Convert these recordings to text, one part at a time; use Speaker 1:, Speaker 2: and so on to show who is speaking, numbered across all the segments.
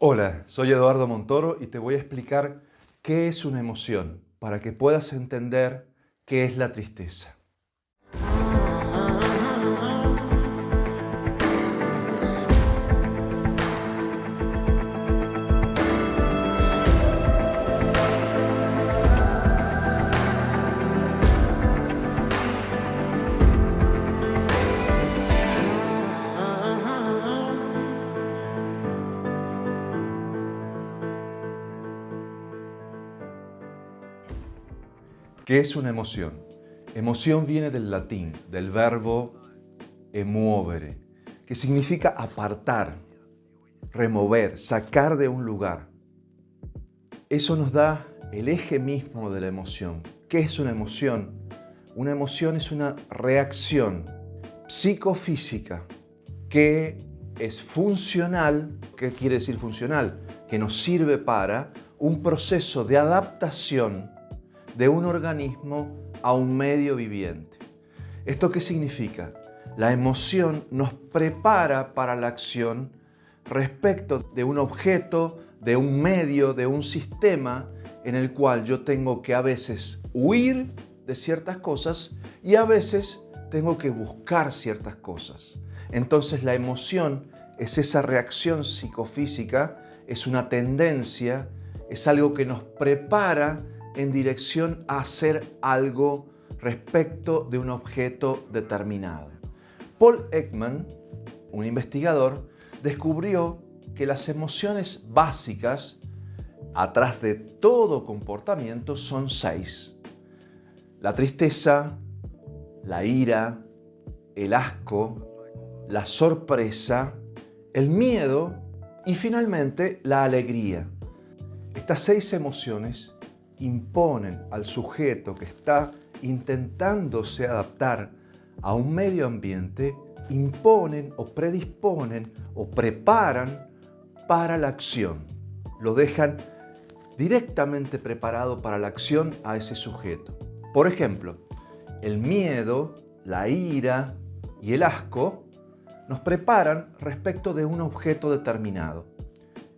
Speaker 1: Hola, soy Eduardo Montoro y te voy a explicar qué es una emoción para que puedas entender qué es la tristeza. ¿Qué es una emoción? Emoción viene del latín, del verbo emuovere, que significa apartar, remover, sacar de un lugar. Eso nos da el eje mismo de la emoción. ¿Qué es una emoción? Una emoción es una reacción psicofísica que es funcional. ¿Qué quiere decir funcional? Que nos sirve para un proceso de adaptación de un organismo a un medio viviente. ¿Esto qué significa? La emoción nos prepara para la acción respecto de un objeto, de un medio, de un sistema en el cual yo tengo que a veces huir de ciertas cosas y a veces tengo que buscar ciertas cosas. Entonces la emoción es esa reacción psicofísica, es una tendencia, es algo que nos prepara en dirección a hacer algo respecto de un objeto determinado. Paul Ekman, un investigador, descubrió que las emociones básicas, atrás de todo comportamiento, son 6. La tristeza, la ira, el asco, la sorpresa, el miedo y finalmente la alegría. Estas 6 emociones imponen al sujeto que está intentándose adaptar a un medio ambiente, imponen o predisponen o preparan para la acción. Lo dejan directamente preparado para la acción a ese sujeto. Por ejemplo, el miedo, la ira y el asco nos preparan respecto de un objeto determinado.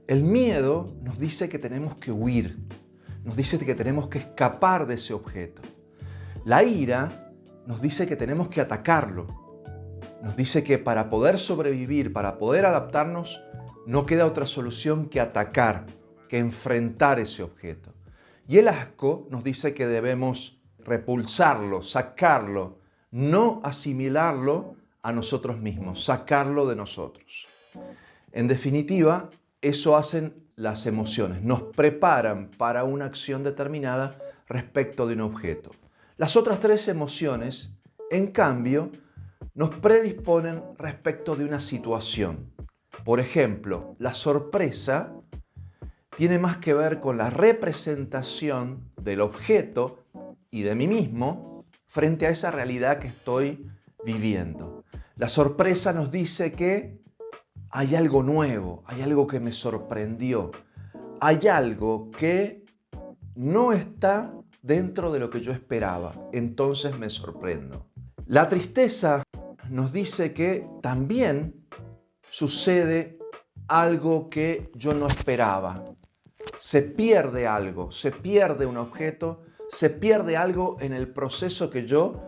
Speaker 1: El miedo nos dice que tenemos que huir, nos dice que tenemos que escapar de ese objeto. La ira nos dice que tenemos que atacarlo. Nos dice que para poder sobrevivir, para poder adaptarnos, no queda otra solución que atacar, que enfrentar ese objeto. Y el asco nos dice que debemos repulsarlo, sacarlo, no asimilarlo a nosotros mismos, sacarlo de nosotros. En definitiva, eso hacen las emociones, nos preparan para una acción determinada respecto de un objeto. Las otras 3 emociones, en cambio, nos predisponen respecto de una situación. Por ejemplo, la sorpresa tiene más que ver con la representación del objeto y de mí mismo frente a esa realidad que estoy viviendo. La sorpresa nos dice que hay algo nuevo, hay algo que me sorprendió, hay algo que no está dentro de lo que yo esperaba, entonces me sorprendo. La tristeza nos dice que también sucede algo que yo no esperaba. Se pierde algo, se pierde un objeto, se pierde algo en el proceso que yo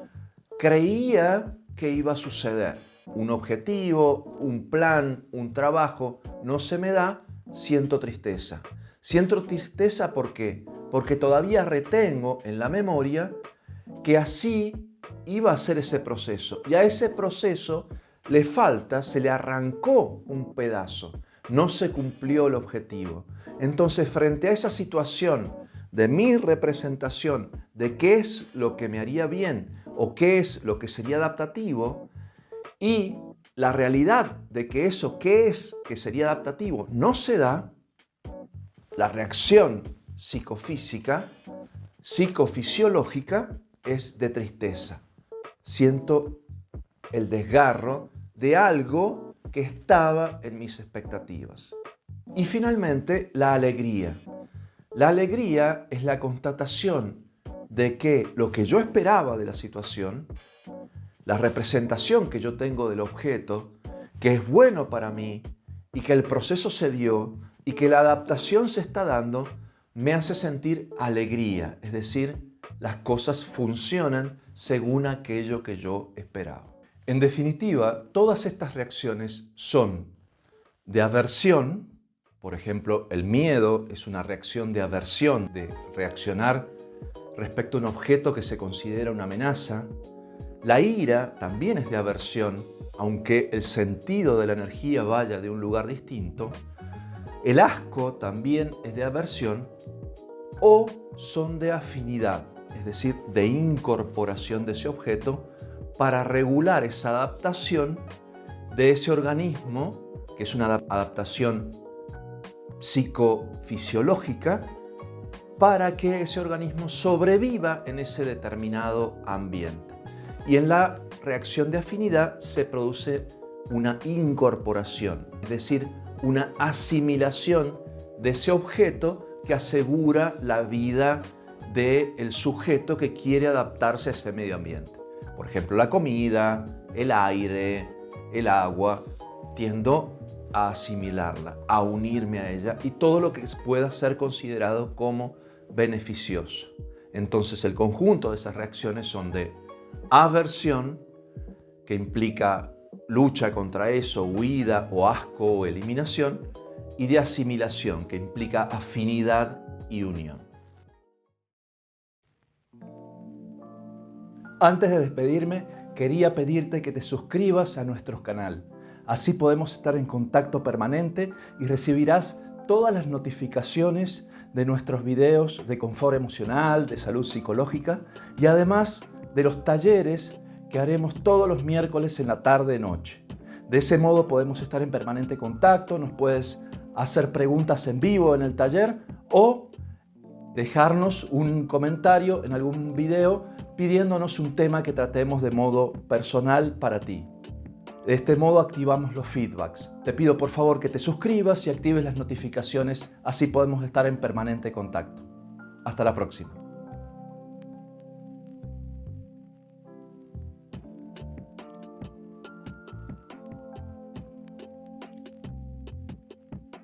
Speaker 1: creía que iba a suceder. Un objetivo, un plan, un trabajo, no se me da, siento tristeza. Siento tristeza ¿por qué? Porque todavía retengo en la memoria que así iba a ser ese proceso. Y a ese proceso le falta, se le arrancó un pedazo. No se cumplió el objetivo. Entonces, frente a esa situación de mi representación de qué es lo que me haría bien o qué es lo que sería adaptativo, y la realidad de que eso que es que sería adaptativo no se da, la reacción psicofísica, psicofisiológica es de tristeza. Siento el desgarro de algo que estaba en mis expectativas. Y finalmente, la alegría. La alegría es la constatación de que lo que yo esperaba de la situación, la representación que yo tengo del objeto, que es bueno para mí y que el proceso se dio y que la adaptación se está dando, me hace sentir alegría, es decir, las cosas funcionan según aquello que yo esperaba. En definitiva, todas estas reacciones son de aversión. Por ejemplo, el miedo es una reacción de aversión, de reaccionar respecto a un objeto que se considera una amenaza. La ira también es de aversión, aunque el sentido de la energía vaya de un lugar distinto. El asco también es de aversión o son de afinidad, es decir, de incorporación de ese objeto para regular esa adaptación de ese organismo, que es una adaptación psicofisiológica, para que ese organismo sobreviva en ese determinado ambiente. Y en la reacción de afinidad se produce una incorporación, es decir, una asimilación de ese objeto que asegura la vida del sujeto que quiere adaptarse a ese medio ambiente. Por ejemplo, la comida, el aire, el agua, tiendo a asimilarla, a unirme a ella y todo lo que pueda ser considerado como beneficioso. Entonces el conjunto de esas reacciones son de aversión, que implica lucha contra eso, huida o asco o eliminación, y de asimilación, que implica afinidad y unión. Antes de despedirme, quería pedirte que te suscribas a nuestro canal. Así podemos estar en contacto permanente y recibirás todas las notificaciones de nuestros videos de confort emocional, de salud psicológica y además de los talleres que haremos todos los miércoles en la tarde-noche. De ese modo podemos estar en permanente contacto, nos puedes hacer preguntas en vivo en el taller o dejarnos un comentario en algún video pidiéndonos un tema que tratemos de modo personal para ti. De este modo activamos los feedbacks. Te pido por favor que te suscribas y actives las notificaciones, así podemos estar en permanente contacto. Hasta la próxima.